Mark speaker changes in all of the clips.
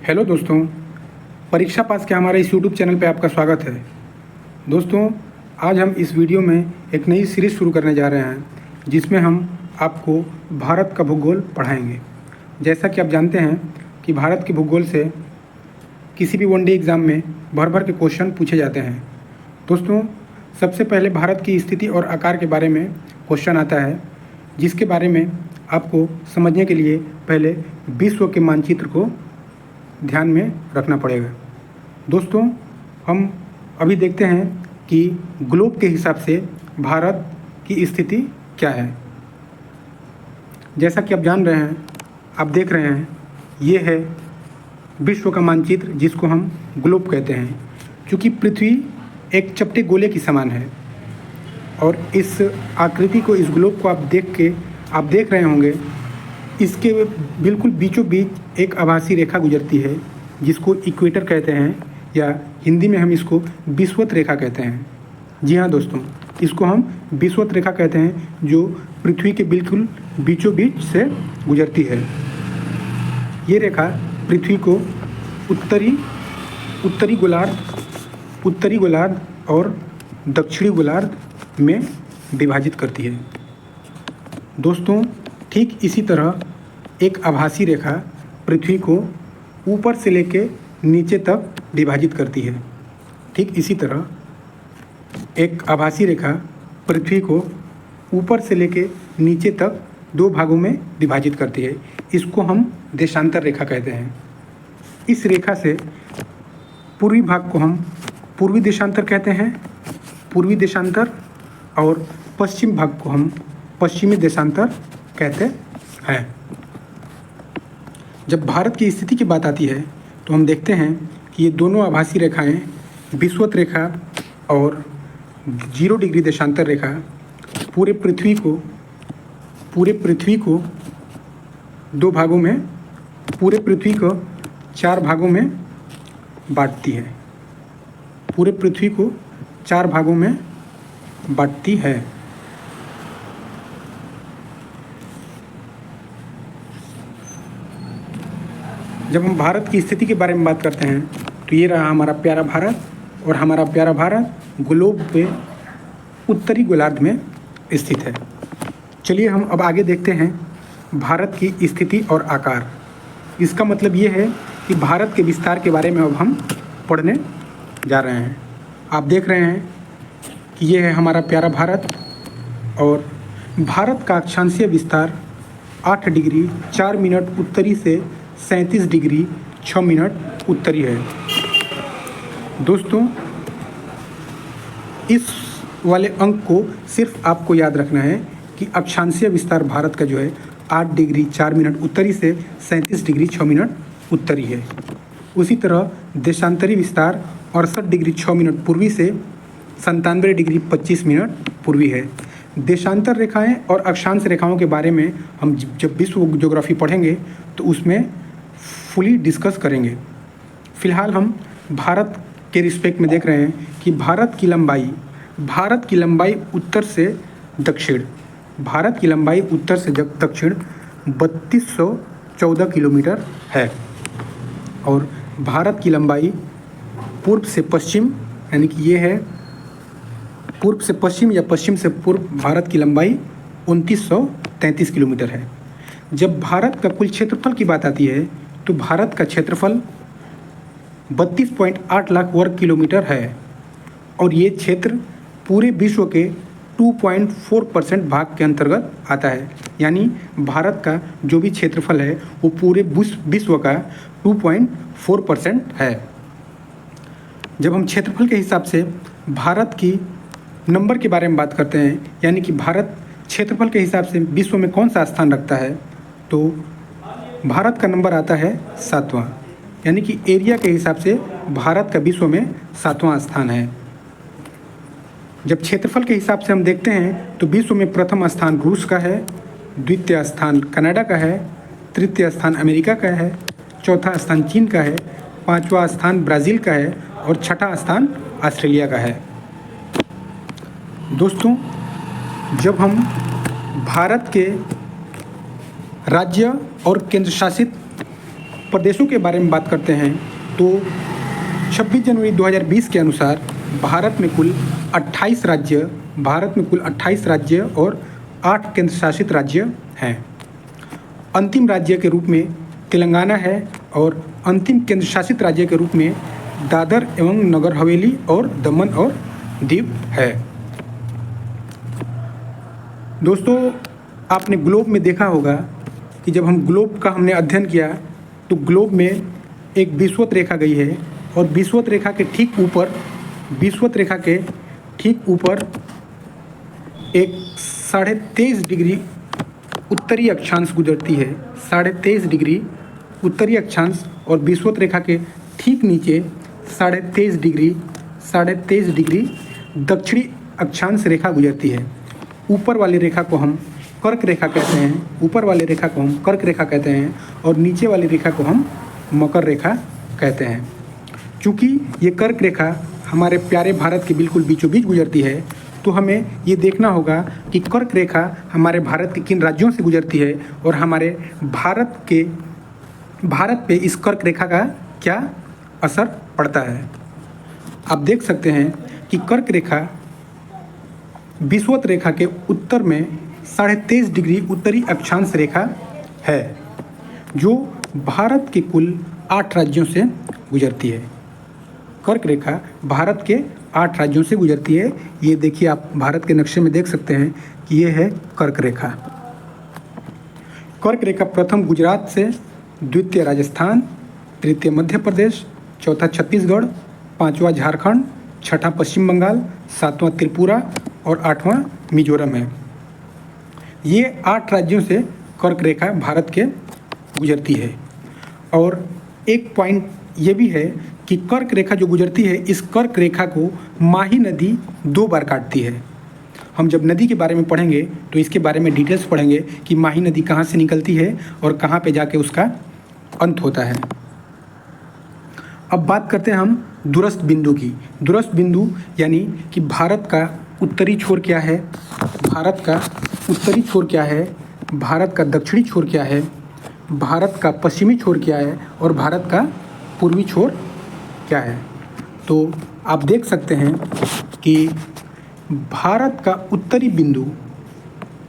Speaker 1: Hello दोस्तों, परीक्षा पास के हमारे इस यूट्यूब चैनल पे आपका स्वागत है। दोस्तों, आज हम इस वीडियो में एक नई सीरीज़ शुरू करने जा रहे हैं जिसमें हम आपको भारत का भूगोल पढ़ाएंगे। जैसा कि आप जानते हैं कि भारत के भूगोल से किसी भी वनडे एग्ज़ाम में भर भर के क्वेश्चन पूछे जाते हैं। दोस्तों, सबसे पहले भारत की स्थिति और आकार के बारे में क्वेश्चन आता है, जिसके बारे में आपको समझने के लिए पहले विश्व के मानचित्र को ध्यान में रखना पड़ेगा। दोस्तों, हम अभी देखते हैं कि ग्लोब के हिसाब से भारत की स्थिति क्या है। जैसा कि आप जान रहे हैं, आप देख रहे हैं, ये है विश्व का मानचित्र जिसको हम ग्लोब कहते हैं। क्योंकि पृथ्वी एक चपटे गोले की समान है और इस आकृति को, इस ग्लोब को आप देख रहे होंगे, इसके बिल्कुल बीचों बीच एक आभासी रेखा गुजरती है जिसको इक्वेटर कहते हैं, या हिंदी में हम इसको विषुवत रेखा कहते हैं। जी हाँ दोस्तों, इसको हम विषुवत रेखा कहते हैं, जो पृथ्वी के बिल्कुल बीचों बीच से गुजरती है। ये रेखा पृथ्वी को उत्तरी गोलार्ध और दक्षिणी गोलार्ध में विभाजित करती है। दोस्तों, ठीक इसी तरह एक आभासी रेखा पृथ्वी को ऊपर से लेके नीचे तक विभाजित करती है। ठीक इसी तरह एक आभासी रेखा पृथ्वी को ऊपर से लेके नीचे तक दो भागों में विभाजित करती है। इसको हम देशांतर रेखा कहते हैं। इस रेखा से पूर्वी भाग को हम पूर्वी देशांतर कहते हैं, पूर्वी देशांतर, और पश्चिम भाग को हम पश्चिमी देशांतर कहते हैं। जब भारत की स्थिति की बात आती है तो हम देखते हैं कि ये दोनों आभासी रेखाएं, विषुवत रेखा और 0 डिग्री देशांतर रेखा, पूरे पृथ्वी को दो भागों में, पूरे पृथ्वी को 4 भागों में बांटती है। पूरे पृथ्वी को 4 भागों में बांटती है। जब हम भारत की स्थिति के बारे में बात करते हैं तो ये रहा हमारा प्यारा भारत, और हमारा प्यारा भारत ग्लोब पे उत्तरी गोलार्ध में स्थित है। चलिए हम अब आगे देखते हैं भारत की स्थिति और आकार। इसका मतलब ये है कि भारत के विस्तार के बारे में अब हम पढ़ने जा रहे हैं। आप देख रहे हैं कि ये है हमारा प्यारा भारत, और भारत का अक्षांशीय विस्तार 8 डिग्री 4 मिनट उत्तरी से 37 डिग्री 6 मिनट उत्तरी है। दोस्तों, इस वाले अंक को सिर्फ आपको याद रखना है कि अक्षांशीय विस्तार भारत का जो है 8 डिग्री 4 मिनट उत्तरी से 37 डिग्री 6 मिनट उत्तरी है। उसी तरह देशांतरी विस्तार 68 डिग्री 6 मिनट पूर्वी से 97 डिग्री 25 मिनट पूर्वी है। देशांतर रेखाएं और अक्षांश रेखाओं के बारे में हम जब विश्व ज्योग्राफी पढ़ेंगे तो उसमें फुली डिस्कस करेंगे। फ़िलहाल हम भारत के रिस्पेक्ट में देख रहे हैं कि भारत की लंबाई उत्तर से दक्षिण, भारत की लंबाई उत्तर से दक्षिण 3214 किलोमीटर है, और भारत की लंबाई पूर्व से पश्चिम, यानी कि ये है पूर्व से पश्चिम या पश्चिम से पूर्व, भारत की लंबाई 2933 किलोमीटर है। जब भारत का कुल क्षेत्रफल की बात आती है तो भारत का क्षेत्रफल 32.8 लाख वर्ग किलोमीटर है, और ये क्षेत्र पूरे विश्व के 2.4% भाग के अंतर्गत आता है। यानी भारत का जो भी क्षेत्रफल है वो पूरे विश्व का 2.4% है। जब हम क्षेत्रफल के हिसाब से भारत की नंबर के बारे में बात करते हैं, यानी कि भारत क्षेत्रफल के हिसाब से विश्व में कौन सा स्थान रखता है, तो भारत का नंबर आता है 7वां, यानी कि एरिया के हिसाब से भारत का विश्व में 7वां स्थान है। जब क्षेत्रफल के हिसाब से हम देखते हैं तो विश्व में प्रथम स्थान रूस का है, द्वितीय स्थान कनाडा का है, तृतीय स्थान अमेरिका का है, चौथा स्थान चीन का है, 5वां स्थान ब्राज़ील का है, और छठा स्थान ऑस्ट्रेलिया का है। दोस्तों, जब हम भारत के राज्य और केंद्र शासित प्रदेशों के बारे में बात करते हैं तो 26 जनवरी 2020 के अनुसार भारत में कुल 28 राज्य और 8 केंद्र शासित राज्य हैं। अंतिम राज्य के रूप में तेलंगाना है और अंतिम केंद्र शासित राज्य के रूप में दादर एवं नगर हवेली और दमन और दीव है। दोस्तों, आपने ग्लोब में देखा होगा कि जब हम ग्लोब का हमने अध्ययन किया तो ग्लोब में एक विषुवत रेखा गई है और विषुवत रेखा के ठीक ऊपर एक 23.5 डिग्री उत्तरी अक्षांश गुजरती है। 23.5 डिग्री उत्तरी अक्षांश और विषुवत रेखा के ठीक नीचे 23.5 डिग्री दक्षिणी अक्षांश रेखा गुजरती है। ऊपर वाली रेखा को हम कर्क रेखा कहते हैं और नीचे वाली रेखा को हम मकर रेखा कहते हैं। चूँकि ये कर्क रेखा हमारे प्यारे भारत के बिल्कुल बीचों बीच गुजरती है तो हमें ये देखना होगा कि कर्क रेखा हमारे भारत के किन राज्यों से गुजरती है और हमारे भारत पे इस कर्क रेखा का क्या असर पड़ता है। आप देख सकते हैं कि कर्क रेखा विषुवत रेखा के उत्तर में 23.5 डिग्री उत्तरी अक्षांश रेखा है जो भारत के कुल 8 राज्यों से गुजरती है। कर्क रेखा भारत के 8 राज्यों से गुजरती है। ये देखिए, आप भारत के नक्शे में देख सकते हैं कि ये है कर्क रेखा। कर्क रेखा प्रथम गुजरात से, द्वितीय राजस्थान, तृतीय मध्य प्रदेश, चौथा छत्तीसगढ़, पांचवा झारखंड, छठा पश्चिम बंगाल, सातवां त्रिपुरा और 8वां मिजोरम है। ये 8 राज्यों से कर्क रेखा भारत के गुजरती है। और एक पॉइंट ये भी है कि कर्क रेखा जो गुजरती है, इस कर्क रेखा को माही नदी 2 बार काटती है। हम जब नदी के बारे में पढ़ेंगे तो इसके बारे में डिटेल्स पढ़ेंगे कि माही नदी कहाँ से निकलती है और कहाँ पे जाके उसका अंत होता है। अब बात करते हैं हम दूरस्थ बिंदु की। दूरस्थ बिंदु यानी कि भारत का उत्तरी छोर क्या है, भारत का उत्तरी छोर क्या है, भारत का दक्षिणी छोर क्या है, भारत का पश्चिमी छोर क्या है और भारत का पूर्वी छोर क्या है। तो आप देख सकते हैं कि भारत का उत्तरी बिंदु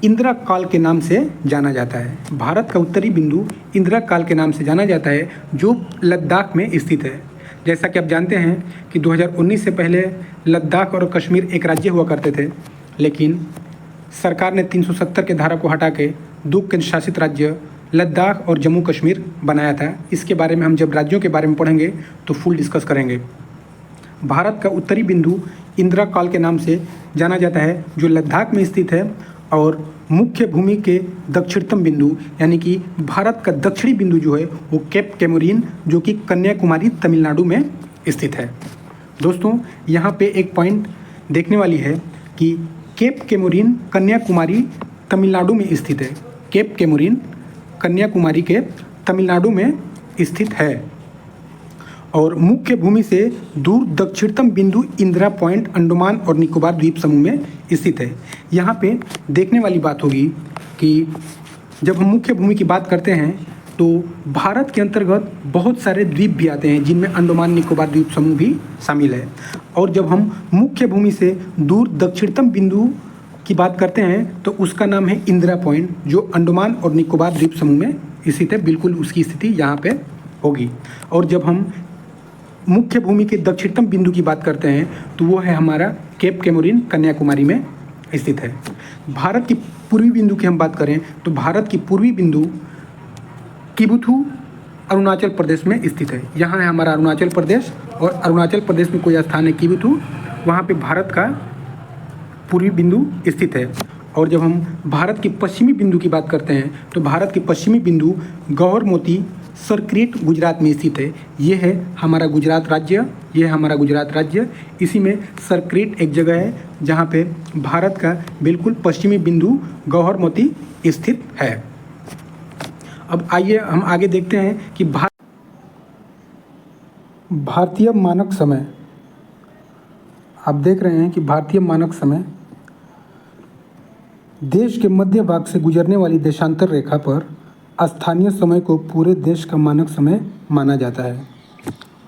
Speaker 1: इंदिरा काल के नाम से जाना जाता है। भारत का उत्तरी बिंदु इंदिरा काल के नाम से जाना जाता है जो लद्दाख में स्थित है। जैसा कि आप जानते हैं कि 2019 से पहले लद्दाख और कश्मीर एक राज्य हुआ करते थे, लेकिन सरकार ने 370 के धारा को हटा के 2 केंद्र शासित राज्य लद्दाख और जम्मू कश्मीर बनाया था। इसके बारे में हम जब राज्यों के बारे में पढ़ेंगे तो फुल डिस्कस करेंगे। भारत का उत्तरी बिंदु इंदिरा काल के नाम से जाना जाता है जो लद्दाख में स्थित है और मुख्य भूमि के दक्षिणतम बिंदु यानी कि भारत का दक्षिणी बिंदु जो है वो केप कैमोरीन जो कि कन्याकुमारी तमिलनाडु में स्थित है। दोस्तों, यहाँ पे एक पॉइंट देखने वाली है कि केप कैमोरीन कन्याकुमारी तमिलनाडु में स्थित है। केप कैमोरीन कन्याकुमारी के तमिलनाडु में स्थित है और मुख्य भूमि से दूर दक्षिणतम बिंदु इंदिरा पॉइंट अंडमान और निकोबार द्वीप समूह में स्थित है। यहाँ पे देखने वाली बात होगी कि जब हम मुख्य भूमि की बात करते हैं तो भारत के अंतर्गत बहुत सारे द्वीप भी आते हैं जिनमें अंडमान निकोबार द्वीप समूह भी शामिल है। और जब हम मुख्य भूमि से दूर दक्षिणतम बिंदु की बात करते हैं तो उसका नाम है इंदिरा पॉइंट जो अंडमान और निकोबार द्वीप समूह में स्थित है। बिल्कुल उसकी स्थिति यहाँ पे होगी। और जब हम मुख्य भूमि के दक्षिणतम बिंदु की बात करते हैं तो वो है हमारा केप कैमोरीन कन्याकुमारी में स्थित है। भारत की पूर्वी बिंदु की हम बात करें तो भारत की पूर्वी बिंदु किबुथु अरुणाचल प्रदेश में स्थित है। यहाँ है हमारा अरुणाचल प्रदेश और अरुणाचल प्रदेश में कोई स्थान है किबुथु, वहाँ पे भारत का पूर्वी बिंदु स्थित है। और जब हम भारत की पश्चिमी बिंदु की बात करते हैं तो भारत की पश्चिमी बिंदु गौहर मोती सरक्रेट गुजरात में स्थित है। ये है हमारा गुजरात राज्य, इसी में सरक्रेट एक जगह है जहाँ पे भारत का बिल्कुल पश्चिमी बिंदु गौहर मोती स्थित है। अब आइए हम आगे देखते हैं कि भारतीय मानक समय, आप देख रहे हैं कि भारतीय मानक समय देश के मध्य भाग से गुजरने वाली देशांतर रेखा पर स्थानीय समय को पूरे देश का मानक समय माना जाता है।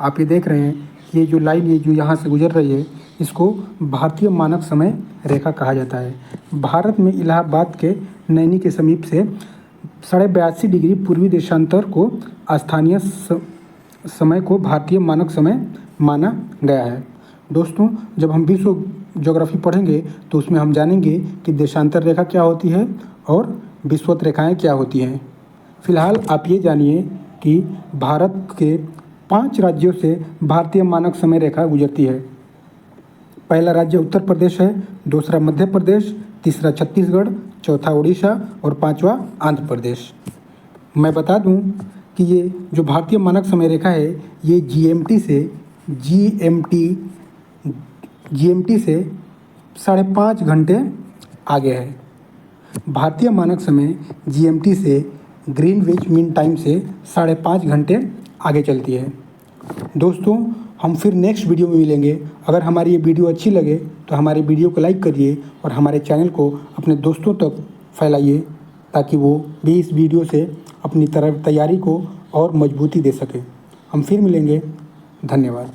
Speaker 1: आप ये देख रहे हैं, ये जो लाइन ये जो यहाँ से गुजर रही है, इसको भारतीय मानक समय रेखा कहा जाता है। भारत में इलाहाबाद के नैनी के समीप से 82.5 डिग्री पूर्वी देशांतर को स्थानीय समय को भारतीय मानक समय माना गया है। दोस्तों, जब हम विश्व ज्योग्राफी पढ़ेंगे तो उसमें हम जानेंगे कि देशांतर रेखा क्या होती है और विषुवत रेखाएं क्या होती हैं। फिलहाल आप ये जानिए कि भारत के 5 राज्यों से भारतीय मानक समय रेखा गुजरती है। पहला राज्य उत्तर प्रदेश है, दूसरा मध्य प्रदेश, तीसरा छत्तीसगढ़, चौथा उड़ीसा और पांचवा आंध्र प्रदेश। मैं बता दूं कि ये जो भारतीय मानक समय रेखा है ये जीएमटी से 5.5 घंटे आगे है। भारतीय मानक समय जीएमटी से ग्रीनविच मीन टाइम से 5.5 घंटे आगे चलती है। दोस्तों, हम फिर नेक्स्ट वीडियो में मिलेंगे। अगर हमारी ये वीडियो अच्छी लगे तो हमारे वीडियो को लाइक करिए और हमारे चैनल को अपने दोस्तों तक फैलाइए ताकि वो भी इस वीडियो से अपनी तैयारी को और मजबूती दे सके। हम फिर मिलेंगे। धन्यवाद।